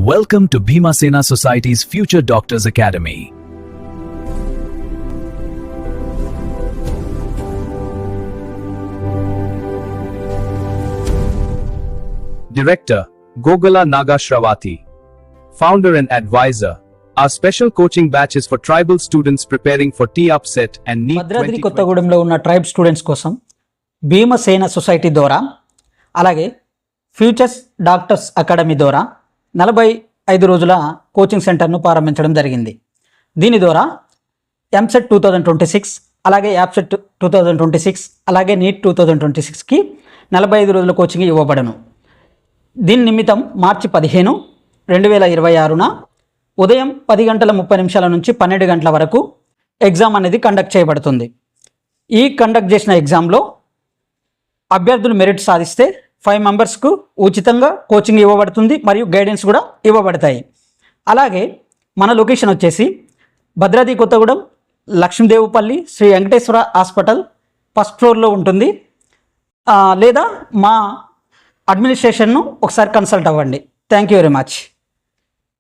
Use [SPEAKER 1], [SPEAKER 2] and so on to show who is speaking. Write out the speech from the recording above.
[SPEAKER 1] Welcome to Bhimasena Society's Future Doctors Academy. Director Gogala Nagashravati. Founder and advisor. Our special coaching batches for tribal students preparing for T-UPSET and NEET 2020.
[SPEAKER 2] Bhadradri కొత్తగూడెంలో ఉన్న tribe students కోసం Bhimasena society ద్వారా అలాగే futures doctors academy ద్వారా 45 రోజుల coaching సెంటర్ను ప్రారంభించడం జరిగింది. దీని ద్వారా ఎంసెట్ 2026 అలాగే యాప్సెట్ 2026 అలాగే నీట్ 2026కి 45 రోజుల కోచింగ్ ఇవ్వబడను. దీని నిమిత్తం మార్చి 15, 2026న ఉదయం 10:30 నుంచి 12 గంటల వరకు ఎగ్జామ్ అనేది కండక్ట్ చేయబడుతుంది. ఈ కండక్ట్ చేసిన ఎగ్జామ్లో అభ్యర్థులు మెరిట్ సాధిస్తే 5 మెంబర్స్కు ఉచితంగా కోచింగ్ ఇవ్వబడుతుంది మరియు గైడెన్స్ కూడా ఇవ్వబడతాయి. అలాగే మన లొకేషన్ వచ్చేసి భద్రాద్రి కొత్తగూడెం లక్ష్మీదేవుపల్లి శ్రీ వెంకటేశ్వర హాస్పిటల్ ఫస్ట్ ఫ్లోర్లో ఉంటుంది. లేదా మా అడ్మినిస్ట్రేషన్ను ఒకసారి కన్సల్ట్ అవ్వండి. Thank you very much.